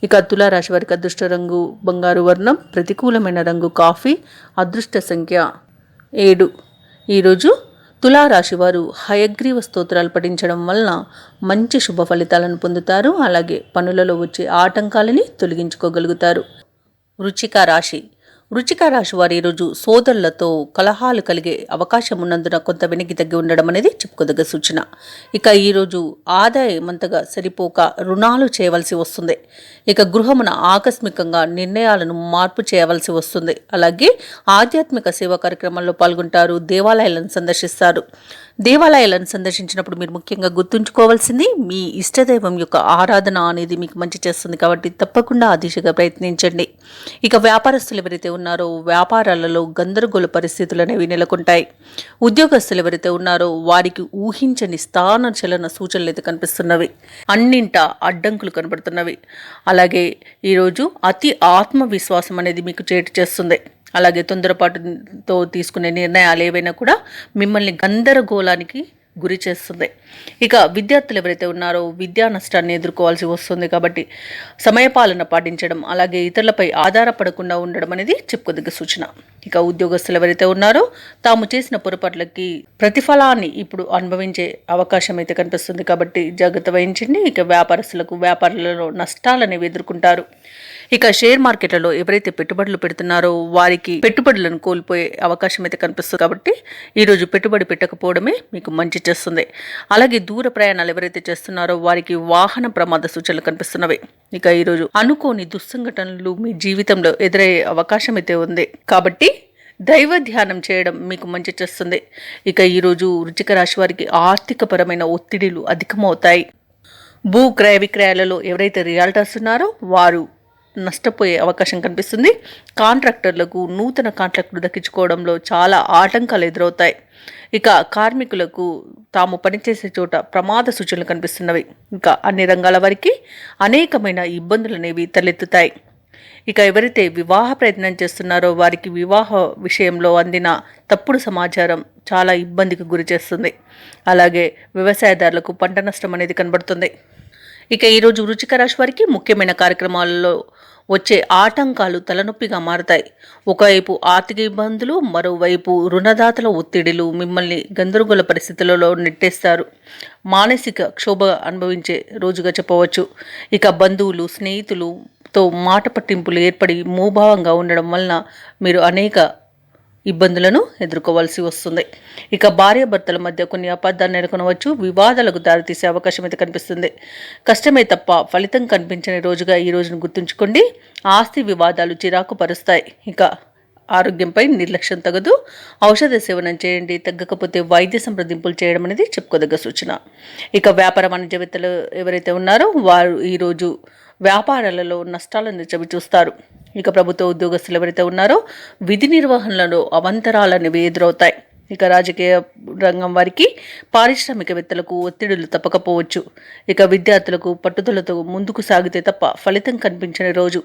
ఇక తులారాశి వారికి అదృష్ట రంగు బంగారు వర్ణం, ప్రతికూలమైన రంగు కాఫీ, అదృష్ట సంఖ్య 7. ఈరోజు తులారాశి వారు హయగ్రీవ స్తోత్రాలు పఠించడం వలన మంచి శుభ ఫలితాలను పొందుతారు. అలాగే పనులలో వచ్చే ఆటంకాలని తొలగించుకోగలుగుతారు. వృశ్చిక రాశి వారు ఈరోజు సోదరులతో కలహాలు కలిగే అవకాశం ఉన్నందున కొంత వెనక్కి తగ్గి ఉండడం అనేది చెప్పుకోదగ్గ సూచన. ఇక ఈరోజు ఆదాయం అంతగా సరిపోక రుణాలు చేయవలసి వస్తుంది. ఇక గృహమున ఆకస్మికంగా నిర్ణయాలను మార్పు చేయవలసి వస్తుంది. అలాగే ఆధ్యాత్మిక సేవా కార్యక్రమాల్లో పాల్గొంటారు. దేవాలయాలను సందర్శిస్తారు. దేవాలయాలను సందర్శించినప్పుడు మీరు ముఖ్యంగా గుర్తుంచుకోవాల్సింది మీ ఇష్టదైవం యొక్క ఆరాధన అనేది మీకు మంచి చేస్తుంది. కాబట్టి తప్పకుండా ఆ దిశగా ప్రయత్నించండి. ఇక వ్యాపారస్తులు ఎవరైతే ఉన్నారో వ్యాపారాలలో గందరగోళ పరిస్థితులు అనేవి నెలకొంటాయి. ఉద్యోగస్తులు ఎవరైతే ఉన్నారో వారికి ఊహించని స్థాన చలన సూచనలు అయితే కనిపిస్తున్నవి. అన్నింట అడ్డంకులు కనబడుతున్నవి. అలాగే ఈరోజు అతి ఆత్మవిశ్వాసం అనేది మీకు చేటు చేస్తుంది. అలాగే తొందరపాటుతో తీసుకునే నిర్ణయాలు ఏవైనా కూడా మిమ్మల్ని గందరగోళానికి గురి చేస్తుంది. ఇక విద్యార్థులు ఎవరైతే ఉన్నారో విద్యా నష్టాన్ని ఎదుర్కోవాల్సి వస్తుంది. కాబట్టి సమయపాలన పాటించడం, అలాగే ఇతరులపై ఆధారపడకుండా ఉండడం అనేది చెప్పుకోదగ్గ సూచన. ఇక ఉద్యోగస్తులు ఎవరైతే ఉన్నారో తాము చేసిన పొరపాట్లకి ప్రతిఫలాన్ని ఇప్పుడు అనుభవించే అవకాశం అయితే కనిపిస్తుంది. కాబట్టి జాగ్రత్త వహించండి. ఇక వ్యాపారస్తులకు వ్యాపారాలలో నష్టాలనేవి ఎదుర్కొంటారు. ఇక షేర్ మార్కెట్లలో ఎవరైతే పెట్టుబడులు పెడుతున్నారో వారికి పెట్టుబడులను కోల్పోయే అవకాశం అయితే కనిపిస్తుంది. కాబట్టి ఈరోజు పెట్టుబడి పెట్టకపోవడమే మీకు మంచి చేస్తుంది. అలాగే దూర ప్రయాణాలు ఎవరైతే చేస్తున్నారో వారికి వాహన ప్రమాద సూచనలు కనిపిస్తున్నవి. ఇక ఈరోజు అనుకోని దుస్సంఘటనలు మీ జీవితంలో ఎదురయ్యే అవకాశం అయితే ఉంది. కాబట్టి దైవ ధ్యానం చేయడం మీకు మంచి చేస్తుంది. ఇక ఈరోజు వృశ్చిక రాశి వారికి ఆర్థికపరమైన ఒత్తిడిలు అధికమవుతాయి. భూ క్రయ విక్రయాలలో ఎవరైతే రియాల్టర్స్ ఉన్నారో వారు నష్టపోయే అవకాశం కనిపిస్తుంది. కాంట్రాక్టర్లకు నూతన కాంట్రాక్టులు దక్కించుకోవడంలో చాలా ఆటంకాలు ఎదురవుతాయి. ఇక కార్మికులకు తాము పనిచేసే చోట ప్రమాద సూచనలు కనిపిస్తున్నవి. ఇంకా అన్ని రంగాల వారికి అనేకమైన ఇబ్బందులు అనేవి తలెత్తుతాయి. ఇక ఎవరైతే వివాహ ప్రయత్నం చేస్తున్నారో వారికి వివాహ విషయంలో అందిన తప్పుడు సమాచారం చాలా ఇబ్బందికి గురి చేస్తుంది. అలాగే వ్యవసాయదారులకు పంట నష్టం అనేది కనబడుతుంది. ఇక ఈరోజు వృశ్చిక రాశి వారికి ముఖ్యమైన కార్యక్రమాలలో వచ్చే ఆటంకాలు తలనొప్పిగా మారతాయి. ఒకవైపు ఆర్థిక ఇబ్బందులు, మరోవైపు రుణదాతల ఒత్తిడిలు మిమ్మల్ని గందరగోళ పరిస్థితులలో నెట్టేస్తారు. మానసిక క్షోభ అనుభవించే రోజుగా చెప్పవచ్చు. ఇక బంధువులు, స్నేహితులతో మాట పట్టింపులు ఏర్పడి మూభావంగా ఉండడం వలన మీరు అనేక ఇబ్బందులను ఎదుర్కోవాల్సి వస్తుంది. ఇక భార్యాభర్తల మధ్య కొన్ని అపార్థాలు నెలకొనవచ్చు. వివాదాలకు దారితీసే అవకాశం అయితే కనిపిస్తుంది. కష్టమే తప్ప ఫలితం కనిపించని రోజుగా ఈ రోజును గుర్తుంచుకోండి. ఆస్తి వివాదాలు చిరాకు పరుస్తాయి. ఇక ఆరోగ్యంపై నిర్లక్ష్యం తగదు. ఔషధ సేవనం చేయండి. తగ్గకపోతే వైద్య సంప్రదింపులు చేయడం అనేది చెప్పుకోదగ్గ సూచన. ఇక వ్యాపార వాణిజ్యవేత్తలు ఎవరైతే ఉన్నారో వారు ఈరోజు వ్యాపారాలలో నష్టాలను చవిచూస్తారు. ఇక ప్రభుత్వ ఉద్యోగస్తులు ఎవరైతే ఉన్నారో విధి నిర్వహణలో అవంతరాలనేవి ఎదురవుతాయి. ఇక రాజకీయ రంగం వారికి, పారిశ్రామికవేత్తలకు ఒత్తిడులు తప్పకపోవచ్చు. ఇక విద్యార్థులకు పట్టుదలతో ముందుకు సాగితే తప్ప ఫలితం కనిపించని రోజు.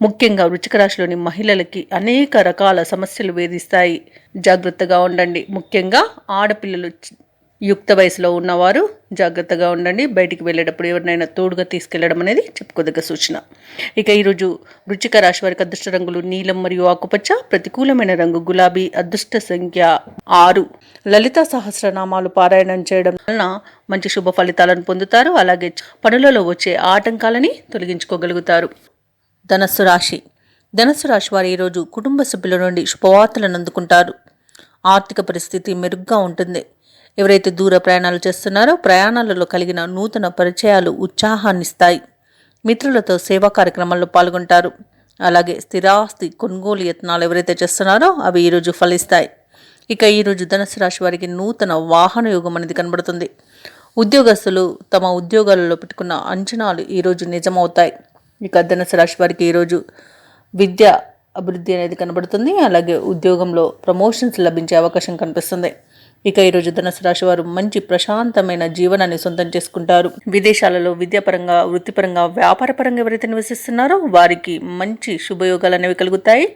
ముఖ్యంగా వృశ్చిక రాశిలోని మహిళలకి అనేక రకాల సమస్యలు వేధిస్తాయి. జాగ్రత్తగా ఉండండి. ముఖ్యంగా ఆడపిల్లలు, యుక్త వయసులో ఉన్నవారు జాగ్రత్తగా ఉండండి. బయటికి వెళ్ళేటప్పుడు ఎవరినైనా తోడుగా తీసుకెళ్లడం అనేది చెప్పుకోదగ్గ సూచన. ఇక ఈరోజు వృశ్చిక రాశి వారికి అదృష్ట రంగులు నీలం మరియు ఆకుపచ్చ, ప్రతికూలమైన రంగు గులాబీ, అదృష్ట సంఖ్య 6. లలిత సహస్రనామాలు పారాయణం చేయడం వలన మంచి శుభ ఫలితాలను పొందుతారు. అలాగే పనులలో వచ్చే ఆటంకాలని తొలగించుకోగలుగుతారు. ధనస్సు రాశి వారు ఈరోజు కుటుంబ సభ్యుల నుండి శుభవార్తలను అందుకుంటారు. ఆర్థిక పరిస్థితి మెరుగ్గా ఉంటుంది. ఎవరైతే దూర ప్రయాణాలు చేస్తున్నారో ప్రయాణాలలో కలిగిన నూతన పరిచయాలు ఉత్సాహాన్నిస్తాయి. మిత్రులతో సేవా కార్యక్రమాల్లో పాల్గొంటారు. అలాగే స్థిరాస్తి కొనుగోలు యత్నాలు ఎవరైతే చేస్తున్నారో అవి ఈరోజు ఫలిస్తాయి. ఇక ఈరోజు ధనుసు రాశి వారికి నూతన వాహన యోగం అనేది కనబడుతుంది. ఉద్యోగస్తులు తమ ఉద్యోగాలలో పెట్టుకున్న అంచనాలు ఈరోజు నిజమవుతాయి. ఇక ధనుసు రాశి వారికి ఈరోజు విద్య అభివృద్ధి అనేది కనబడుతుంది. అలాగే ఉద్యోగంలో ప్రమోషన్స్ లభించే అవకాశం కనిపిస్తుంది. ఇక ఈరోజు ధనుసు రాశి వారు మంచి ప్రశాంతమైన జీవనాన్ని సొంతం చేసుకుంటారు. విదేశాలలో విద్యాపరంగా, వృత్తిపరంగా, వ్యాపారపరంగా ఎవరైతే నివసిస్తున్నారో వారికి మంచి శుభయోగాలు అనేవి కలుగుతాయి.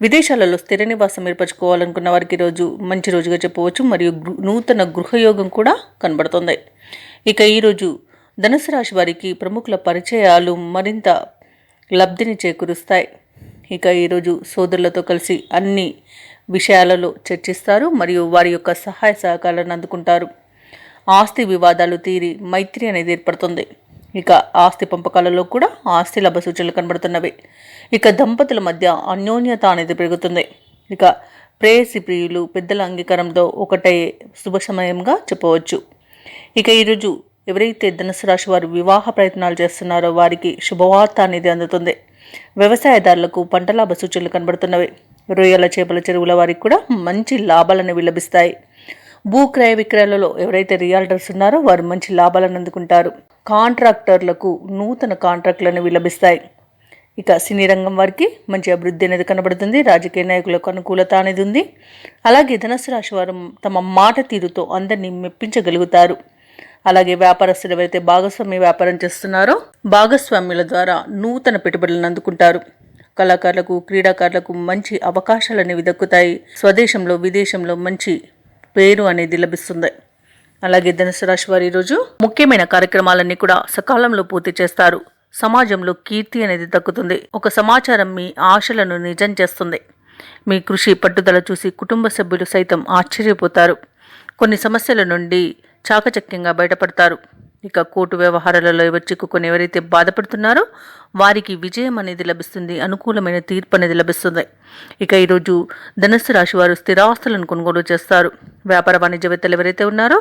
విదేశాలలో స్థిర నివాసం ఏర్పరచుకోవాలనుకున్న వారికి ఈరోజు మంచి రోజుగా చెప్పవచ్చు. మరియు నూతన గృహయోగం కూడా కనబడుతుంది. ఇక ఈరోజు ధనుసు రాశి వారికి ప్రముఖుల పరిచయాలు మరింత లబ్ధిని చేకూరుస్తాయి. ఇక ఈరోజు సోదరులతో కలిసి అన్ని విషయాలలో చర్చిస్తారు మరియు వారి యొక్క సహాయ సహకారాలను అందుకుంటారు. ఆస్తి వివాదాలు తీరి మైత్రి అనేది ఏర్పడుతుంది. ఇక ఆస్తి పంపకాలలో కూడా ఆస్తి లాభ సూచనలు కనబడుతున్నవి. ఇక దంపతుల మధ్య అన్యోన్యత అనేది పెరుగుతుంది. ఇక ప్రేయసి ప్రియులు పెద్దల అంగీకారంతో ఒకటే శుభ సమయంగా చెప్పవచ్చు. ఇక ఈరోజు ఎవరైతే ధనుసు రాశి వారు వివాహ ప్రయత్నాలు చేస్తున్నారో వారికి శుభవార్త అనేది అందుతుంది. వ్యవసాయదారులకు పంట లాభ సూచనలు కనబడుతున్నవి. రొయ్యల చేపల చెరువుల వారికి కూడా మంచి లాభాలను లభిస్తాయి. భూ క్రయ విక్రయాలలో ఎవరైతే రియాల్టర్స్ ఉన్నారో వారు మంచి లాభాలను అందుకుంటారు. కాంట్రాక్టర్లకు నూతన కాంట్రాక్టులను లభిస్తాయి. ఇక సినీ రంగం వారికి మంచి అభివృద్ధి అనేది కనబడుతుంది. రాజకీయ నాయకులకు అనుకూలత అనేది ఉంది. అలాగే ధనుసు రాశి వారు తమ మాట తీరుతో అందరినీ మెప్పించగలుగుతారు. అలాగే వ్యాపారస్తులు ఎవరైతే భాగస్వామ్య వ్యాపారం చేస్తున్నారో భాగస్వామ్యుల ద్వారా నూతన పెట్టుబడులను అందుకుంటారు. కళాకారులకు, క్రీడాకారులకు మంచి అవకాశాలు అనేవి దక్కుతాయి. స్వదేశంలో, విదేశంలో మంచి పేరు అనేది లభిస్తుంది. అలాగే ధనుసు రాశి వారు ఈరోజు ముఖ్యమైన కార్యక్రమాలన్నీ కూడా సకాలంలో పూర్తి చేస్తారు. సమాజంలో కీర్తి అనేది దక్కుతుంది. ఒక సమాచారం మీ ఆశలను నిజం చేస్తుంది. మీ కృషి పట్టుదల చూసి కుటుంబ సభ్యులు సైతం ఆశ్చర్యపోతారు. కొన్ని సమస్యల నుండి చాకచక్యంగా బయటపడతారు. ఇక కోర్టు వ్యవహారాలలో ఎవరు చిక్కుకొని ఎవరైతే బాధపడుతున్నారో వారికి విజయం అనేది లభిస్తుంది. అనుకూలమైన తీర్పు అనేది లభిస్తుంది. ఇక ఈరోజు ధనుసు రాశి వారు స్థిరాస్తులను కొనుగోలు చేస్తారు. వ్యాపార వాణిజ్యవేత్తలు ఎవరైతే ఉన్నారో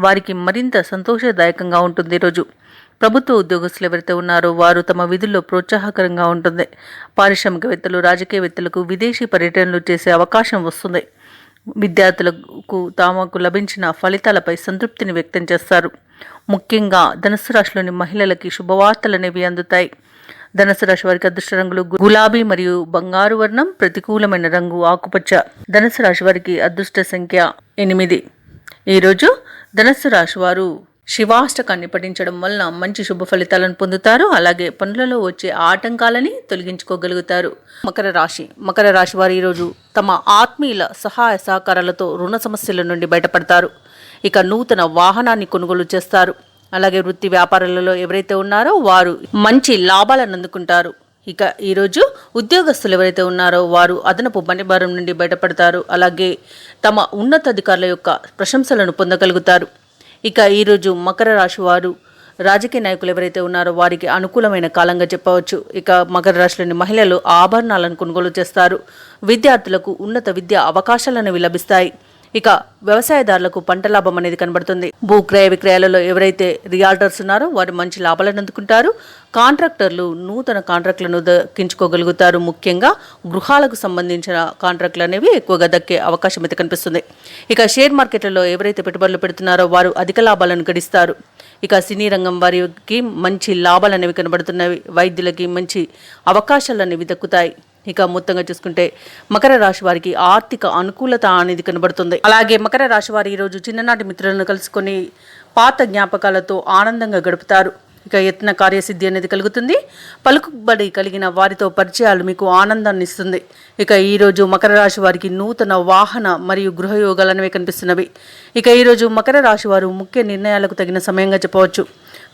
వారికి మరింత సంతోషదాయకంగా ఉంటుంది. ఈరోజు ప్రభుత్వ ఉద్యోగస్తులు ఎవరైతే ఉన్నారో వారు తమ విధుల్లో ప్రోత్సాహకరంగా ఉంటుంది. పారిశ్రామికవేత్తలు, రాజకీయవేత్తలకు విదేశీ పర్యటనలు చేసే అవకాశం వస్తుంది. విద్యార్థులకు తమకు లభించిన ఫలితాలపై సంతృప్తిని వ్యక్తం చేస్తారు. ముఖ్యంగా ధనుసు రాశిలోని మహిళలకి శుభవార్తలు అనేవి అందుతాయి. ధనుసు రాశి వారికి అదృష్ట రంగులు గులాబీ మరియు బంగారు వర్ణం, ప్రతికూలమైన రంగు ఆకుపచ్చ. ధనుసు రాశి వారికి అదృష్ట సంఖ్య 8. ఈరోజు ధనుసు రాశి వారు శివాష్టకాన్ని పఠించడం వలన మంచి శుభ ఫలితాలను పొందుతారు. అలాగే పనులలో వచ్చే ఆటంకాలని తొలగించుకోగలుగుతారు. మకర రాశి వారు ఈరోజు తమ ఆత్మీయుల సహాయ సహకారాలతో రుణ సమస్యల నుండి బయటపడతారు. ఇక నూతన వాహనాన్ని కొనుగోలు చేస్తారు. అలాగే వృత్తి వ్యాపారాలలో ఎవరైతే ఉన్నారో వారు మంచి లాభాలను అందుకుంటారు. ఇక ఈరోజు ఉద్యోగస్తులు ఎవరైతే ఉన్నారో వారు అదనపు పనిభారం నుండి బయటపడతారు. అలాగే తమ ఉన్నతాధికారుల యొక్క ప్రశంసలను పొందగలుగుతారు. ఇక ఈరోజు మకర రాశి వారు రాజకీయ నాయకులు ఎవరైతే ఉన్నారో వారికి అనుకూలమైన కాలంగా చెప్పవచ్చు. ఇక మకర రాశిలోని మహిళలు ఆభరణాలను కొనుగోలు చేస్తారు. విద్యార్థులకు ఉన్నత విద్యా అవకాశాలను లభిస్తాయి. ఇక వ్యవసాయదారులకు పంట లాభం అనేది కనబడుతుంది. భూ క్రయ విక్రయాలలో ఎవరైతే రియాల్టర్స్ ఉన్నారో వారు మంచి లాభాలను అందుకుంటారు. కాంట్రాక్టర్లు నూతన కాంట్రాక్టులను దక్కించుకోగలుగుతారు. ముఖ్యంగా గృహాలకు సంబంధించిన కాంట్రాక్టులు అనేవి ఎక్కువగా దక్కే అవకాశం అయితే కనిపిస్తుంది. ఇక షేర్ మార్కెట్లలో ఎవరైతే పెట్టుబడులు పెడుతున్నారో వారు అధిక లాభాలను గడిస్తారు. ఇక సినీ రంగం వారికి మంచి లాభాలు అనేవి కనబడుతున్నవి. వైద్యులకి మంచి అవకాశాలు అనేవి దక్కుతాయి. ఇక మొత్తంగా చూసుకుంటే మకర రాశి వారికి ఆర్థిక అనుకూలత అనేది కనబడుతుంది. అలాగే మకర రాశి వారు ఈరోజు చిన్ననాటి మిత్రులను కలుసుకొని పాత జ్ఞాపకాలతో ఆనందంగా గడుపుతారు. ఇక యత్న కార్యసిద్ధి అనేది కలుగుతుంది. పలుకుబడి కలిగిన వారితో పరిచయాలు మీకు ఆనందాన్ని ఇస్తుంది. ఇక ఈరోజు మకర రాశి వారికి నూతన వాహన మరియు గృహయోగాలు అనేవి కనిపిస్తున్నవి. ఇక ఈరోజు మకర రాశి వారు ముఖ్య నిర్ణయాలకు తగిన సమయంగా చెప్పవచ్చు.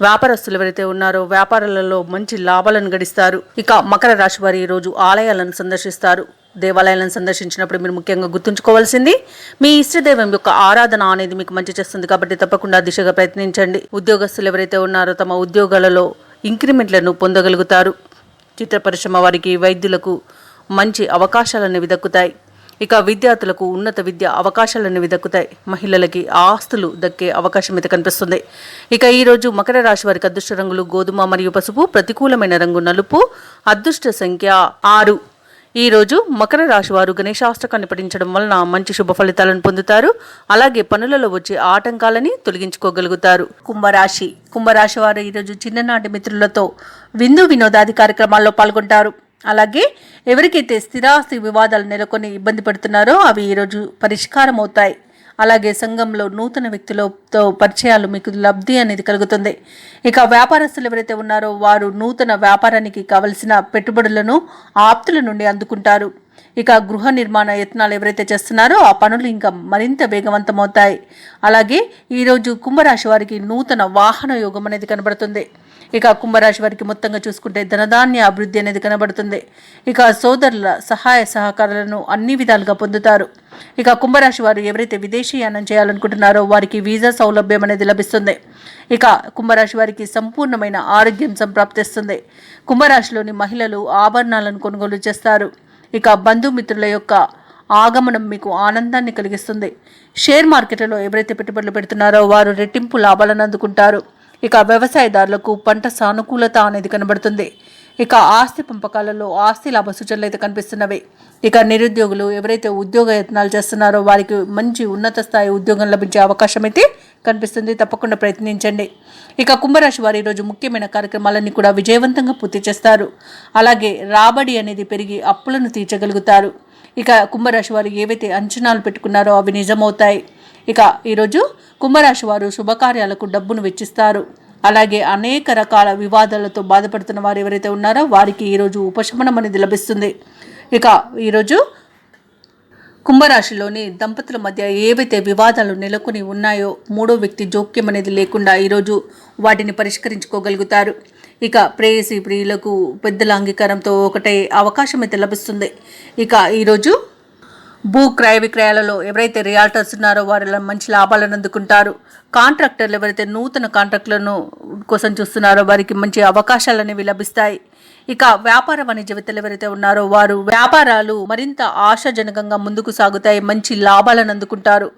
వ్యాపారస్తులు ఎవరైతే ఉన్నారో వ్యాపారాలలో మంచి లాభాలను గడిస్తారు. ఇక మకర రాశి వారు ఈరోజు ఆలయాలను సందర్శిస్తారు. దేవాలయాలను సందర్శించినప్పుడు మీరు ముఖ్యంగా గుర్తుంచుకోవాల్సింది మీ ఇష్టదైవం యొక్క ఆరాధన అనేది మీకు మంచి చేస్తుంది. కాబట్టి తప్పకుండా దిశగా ప్రయత్నించండి. ఉద్యోగస్తులు ఎవరైతే ఉన్నారో తమ ఉద్యోగాలలో ఇంక్రిమెంట్లను పొందగలుగుతారు. చిత్ర పరిశ్రమ వారికి, వైద్యులకు మంచి అవకాశాలు అనేవి దక్కుతాయి. ఇక విద్యార్థులకు ఉన్నత విద్య అవకాశాలు అనేవి దక్కుతాయి. మహిళలకి ఆస్తులు దక్కే అవకాశం అయితే కనిపిస్తుంది. ఇక ఈరోజు మకర రాశి వారికి అదృష్ట రంగులు గోధుమ మరియు పసుపు, ప్రతికూలమైన రంగు నలుపు, అదృష్ట సంఖ్య 6. ఈరోజు మకర రాశి వారు గణేశాష్టకాన్ని పఠించడం వలన మంచి శుభ ఫలితాలను పొందుతారు. అలాగే పనులలో వచ్చే ఆటంకాలని తొలగించుకోగలుగుతారు. కుంభరాశి వారు ఈరోజు చిన్ననాటి మిత్రులతో విందు వినోదాది కార్యక్రమాల్లో పాల్గొంటారు. అలాగే ఎవరికైతే స్థిరాస్తి వివాదాలు నెలకొని ఇబ్బంది పడుతున్నారో అవి ఈరోజు పరిష్కారం అవుతాయి. అలాగే సంఘంలో నూతన వ్యక్తులతో పరిచయాలు మీకు లబ్ధి అనేది కలుగుతుంది. ఇక వ్యాపారస్తులు ఎవరైతే ఉన్నారో వారు నూతన వ్యాపారానికి కావలసిన పెట్టుబడులను ఆప్తుల నుండి అందుకుంటారు. ఇక గృహ నిర్మాణ యత్నాలు ఎవరైతే చేస్తున్నారో ఆ పనులు ఇంకా మరింత వేగవంతమవుతాయి. అలాగే ఈరోజు కుంభరాశి వారికి నూతన వాహన యోగం అనేది కనబడుతుంది. ఇక కుంభరాశి వారికి మొత్తంగా చూసుకుంటే ధనధాన్య అభివృద్ధి అనేది కనబడుతుంది. ఇక సోదరుల సహాయ సహకారాలను అన్ని విధాలుగా పొందుతారు. ఇక కుంభరాశి వారు ఎవరైతే విదేశీయానం చేయాలనుకుంటున్నారో వారికి వీసా సౌలభ్యం అనేది లభిస్తుంది. ఇక కుంభరాశి వారికి సంపూర్ణమైన ఆరోగ్యం సంప్రాప్తిస్తుంది. కుంభరాశిలోని మహిళలు ఆభరణాలను కొనుగోలు చేస్తారు. ఇక బంధుమిత్రుల యొక్క ఆగమనం మీకు ఆనందాన్ని కలిగిస్తుంది. షేర్ మార్కెట్లలో ఎవరైతే పెట్టుబడులు పెడుతున్నారో వారు రెట్టింపు లాభాలను అందుకుంటారు. ఇక వ్యవసాయదారులకు పంట సానుకూలత అనేది కనబడుతుంది. ఇక ఆస్తి పంపకాలలో ఆస్తి లాభ సూచనలు అయితే కనిపిస్తున్నవి. ఇక నిరుద్యోగులు ఎవరైతే ఉద్యోగ యత్నాలు చేస్తున్నారో వారికి మంచి ఉన్నత స్థాయి ఉద్యోగం లభించే అవకాశం అయితే కనిపిస్తుంది. తప్పకుండా ప్రయత్నించండి. ఇక కుంభరాశి వారు ఈరోజు ముఖ్యమైన కార్యక్రమాలన్నీ కూడా విజయవంతంగా పూర్తి చేస్తారు. అలాగే రాబడి అనేది పెరిగి అప్పులను తీర్చగలుగుతారు. ఇక కుంభరాశి వారు ఏవైతే అంచనాలు పెట్టుకున్నారో అవి నిజమవుతాయి. ఇక ఈరోజు కుంభరాశి వారు శుభకార్యాలకు డబ్బును వెచ్చిస్తారు. అలాగే అనేక రకాల వివాదాలతో బాధపడుతున్న వారు ఎవరైతే ఉన్నారో వారికి ఈరోజు ఉపశమనం అనేది లభిస్తుంది. ఇక ఈరోజు కుంభరాశిలోని దంపతుల మధ్య ఏవైతే వివాదాలు నెలకొని ఉన్నాయో మూడో వ్యక్తి జోక్యం అనేది లేకుండా ఈరోజు వాటిని పరిష్కరించుకోగలుగుతారు. ఇక ప్రేయసి ప్రియులకు పెద్దల అంగీకారంతో ఒకటే అవకాశం అయితే లభిస్తుంది. ఇక ఈరోజు భూ క్రయ విక్రయాలలో ఎవరైతే రియాల్టర్స్ ఉన్నారో వారిలో మంచి లాభాలను అందుకుంటారు. కాంట్రాక్టర్లు ఎవరైతే నూతన కాంట్రాక్టులను కోసం చూస్తున్నారో వారికి మంచి అవకాశాలు అనేవి లభిస్తాయి. ఇక వ్యాపార వాణిజ్యవేత్తలు ఎవరైతే ఉన్నారో వారు వ్యాపారాలు మరింత ఆశాజనకంగా ముందుకు సాగుతాయి, మంచి లాభాలను అందుకుంటారు.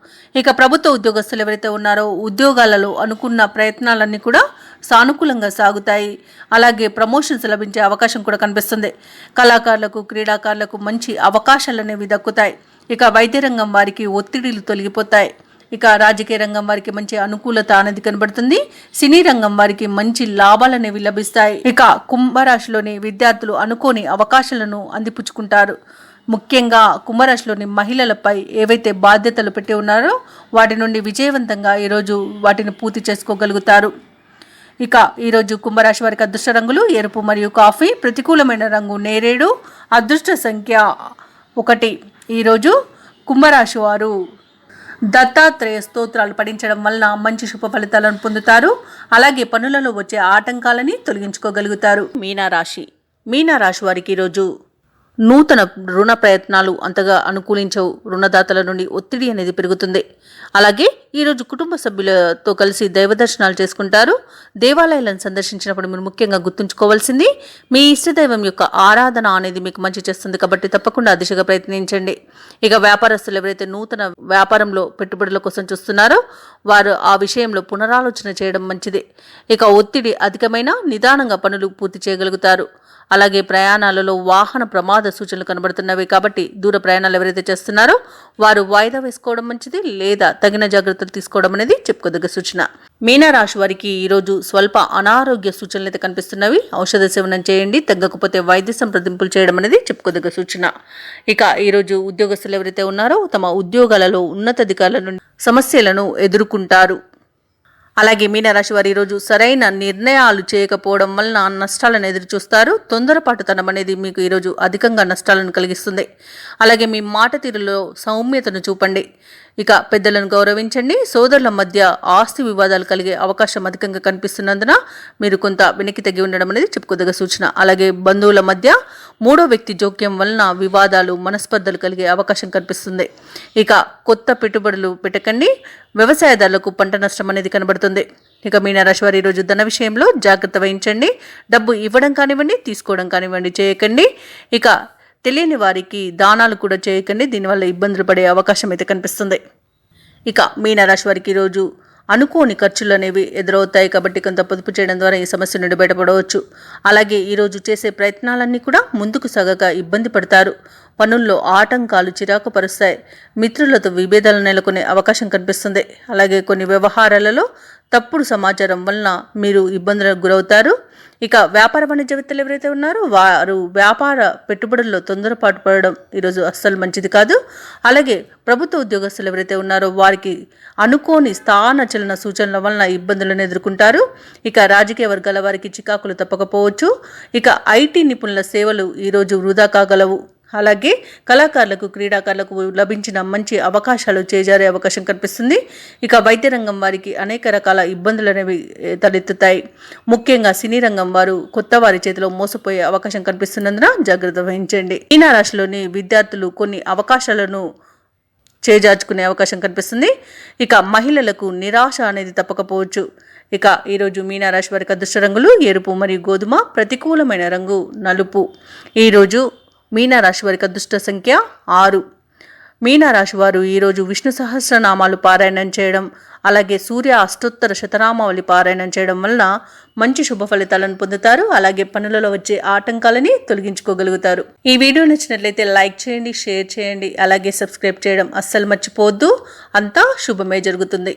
ఇక ప్రభుత్వ ఉద్యోగస్తులు ఎవరైతే ఉన్నారో ఉద్యోగాలలో అనుకున్న ప్రయత్నాలన్నీ కూడా సానుకూలంగా సాగుతాయి. అలాగే ప్రమోషన్స్ లభించే అవకాశం కూడా కనిపిస్తుంది. కళాకారులకు క్రీడాకారులకు మంచి అవకాశాలు అనేవి దక్కుతాయి. ఇక వైద్య రంగం వారికి ఒత్తిడిలు తొలగిపోతాయి. ఇక రాజకీయ రంగం వారికి మంచి అనుకూలత అనేది కనబడుతుంది. సినీ రంగం వారికి మంచి లాభాలు అనేవి లభిస్తాయి. ఇక కుంభరాశిలోని విద్యార్థులు అనుకోని అవకాశాలను అందిపుచ్చుకుంటారు. ముఖ్యంగా కుంభరాశిలోని మహిళలపై ఏవైతే బాధ్యతలు పెట్టి ఉన్నారో వాటి నుండి విజయవంతంగా ఈరోజు వాటిని పూర్తి చేసుకోగలుగుతారు. ఇక ఈరోజు కుంభరాశి వారికి అదృష్ట రంగులు ఎరుపు మరియు కాఫీ, ప్రతికూలమైన రంగు నేరేడు, అదృష్ట సంఖ్య 1. ఈరోజు కుంభరాశి వారు దత్తాత్రేయ స్తోత్రాలు పఠించడం వలన మంచి శుభ ఫలితాలను పొందుతారు. అలాగే పనులలో వచ్చే ఆటంకాలని తొలగించుకోగలుగుతారు. మీనరాశి వారికి ఈరోజు నూతన రుణ ప్రయత్నాలు అంతగా అనుకూలించవు. రుణదాతల నుండి ఒత్తిడి అనేది పెరుగుతుంది. అలాగే ఈరోజు కుటుంబ సభ్యులతో కలిసి దైవ దర్శనాలు చేసుకుంటారు. దేవాలయాలను సందర్శించినప్పుడు మీరు ముఖ్యంగా గుర్తుంచుకోవాల్సింది మీ ఇష్టదైవం యొక్క ఆరాధన అనేది మీకు మంచి చేస్తుంది. కాబట్టి తప్పకుండా ఆ దిశగా ప్రయత్నించండి. ఇక వ్యాపారస్తులు ఎవరైతే నూతన వ్యాపారంలో పెట్టుబడుల కోసం చూస్తున్నారో వారు ఆ విషయంలో పునరాలోచన చేయడం మంచిది. ఇక ఒత్తిడి అధికమైన నిదానంగా పనులు పూర్తి చేయగలుగుతారు. అలాగే ప్రయాణాలలో వాహన ప్రమాద సూచనలు కనబడుతున్నవి. కాబట్టి దూర ప్రయాణాలు ఎవరైతే చేస్తున్నారో వారు వాయిదా వేసుకోవడం మంచిది, లేదా తగిన జాగ్రత్తలు తీసుకోవడం అనేది చెప్పుకోదగ్గ సూచన. మీనరాశి వారికి ఈరోజు స్వల్ప అనారోగ్య సూచనలు అయితే కనిపిస్తున్నవి. ఔషధ సేవనం చేయండి, తగ్గకపోతే వైద్య సంప్రదింపులు చేయడం అనేది చెప్పుకోదగ్గ సూచన. ఇక ఈరోజు ఉద్యోగస్తులు ఎవరైతే ఉన్నారో తమ ఉద్యోగాలలో ఉన్నతాధికారుల నుండి సమస్యలను ఎదుర్కొంటారు. అలాగే మీనరాశి వారు ఈరోజు సరైన నిర్ణయాలు చేయకపోవడం వలన నష్టాలను ఎదురు చూస్తారు. తొందరపాటుతనం అనేది మీకు ఈరోజు అధికంగా నష్టాలను కలిగిస్తుంది. అలాగే మీ మాట తీరులో సౌమ్యతను చూపండి. ఇక పెద్దలను గౌరవించండి. సోదరుల మధ్య ఆస్తి వివాదాలు కలిగే అవకాశం అధికంగా కనిపిస్తున్నందున మీరు కొంత వెనక్కి తగ్గి ఉండడం అనేది చెప్పుకోదగ్గ సూచన. అలాగే బంధువుల మధ్య మూడో వ్యక్తి జోక్యం వలన వివాదాలు మనస్పర్ధలు కలిగే అవకాశం కనిపిస్తుంది. ఇక కొత్త పెట్టుబడులు పెట్టకండి. వ్యవసాయదారులకు పంట నష్టం అనేది కనబడుతుంది. ఇక మీనరాశి వారు ఈరోజు ధన విషయంలో జాగ్రత్త వహించండి. డబ్బు ఇవ్వడం కానివ్వండి, తీసుకోవడం కానివ్వండి చేయకండి. ఇక తెలియని వారికి దానాలు కూడా చేయకండి. దీనివల్ల ఇబ్బందులు పడే అవకాశం అయితే కనిపిస్తుంది. ఇక మీనరాశి వారికి ఈరోజు అనుకోని ఖర్చులు అనేవి ఎదురవుతాయి. కాబట్టి కొంత పొదుపు చేయడం ద్వారా ఈ సమస్య నుండి బయటపడవచ్చు. అలాగే ఈరోజు చేసే ప్రయత్నాలన్నీ కూడా ముందుకు సాగక ఇబ్బంది పడతారు. పనుల్లో ఆటంకాలు చిరాకు పరుస్తాయి. మిత్రులతో విభేదాలు నెలకొనే అవకాశం కనిపిస్తుంది. అలాగే కొన్ని వ్యవహారాలలో తప్పుడు సమాచారం వలన మీరు ఇబ్బందులకు గురవుతారు. ఇక వ్యాపార వాణిజ్యవేత్తలు ఎవరైతే ఉన్నారో వారు వ్యాపార పెట్టుబడుల్లో తొందరపాటు పడడం ఈరోజు అస్సలు మంచిది కాదు. అలాగే ప్రభుత్వ ఉద్యోగస్తులు ఎవరైతే ఉన్నారో వారికి అనుకోని స్థాన చలన సూచనల వలన ఇబ్బందులను ఎదుర్కొంటారు. ఇక రాజకీయ వర్గాల వారికి చికాకులు తప్పకపోవచ్చు. ఇక ఐటీ నిపుణుల సేవలు ఈరోజు వృధా కాగలవు. అలాగే కళాకారులకు క్రీడాకారులకు లభించిన మంచి అవకాశాలు చేజారే అవకాశం కనిపిస్తుంది. ఇక వైద్య రంగం వారికి అనేక రకాల ఇబ్బందులు అనేవి తలెత్తుతాయి. ముఖ్యంగా సినీ రంగం వారు కొత్త వారి చేతిలో మోసపోయే అవకాశం కనిపిస్తున్నందున జాగ్రత్త వహించండి. మీన రాశిలోని విద్యార్థులు కొన్ని అవకాశాలను చేజార్చుకునే అవకాశం కనిపిస్తుంది. ఇక మహిళలకు నిరాశ అనేది తప్పకపోవచ్చు. ఇక ఈరోజు మీనరాశి వారికి అదృష్ట రంగులు ఎరుపు మరియు గోధుమ, ప్రతికూలమైన రంగు నలుపు. ఈరోజు మీనరాశి వారికి అదృష్ట సంఖ్య 6. మీనరాశి వారు ఈరోజు విష్ణు సహస్రనామాలు పారాయణం చేయడం, అలాగే సూర్య అష్టోత్తర శతనామావళి పారాయణం చేయడం వలన మంచి శుభ ఫలితాలను పొందుతారు. అలాగే పనులలో వచ్చే ఆటంకాలని తొలగించుకోగలుగుతారు. ఈ వీడియో నచ్చినట్లయితే లైక్ చేయండి, షేర్ చేయండి, అలాగే సబ్స్క్రైబ్ చేయడం అస్సలు మర్చిపోవద్దు. అంతా శుభమే జరుగుతుంది.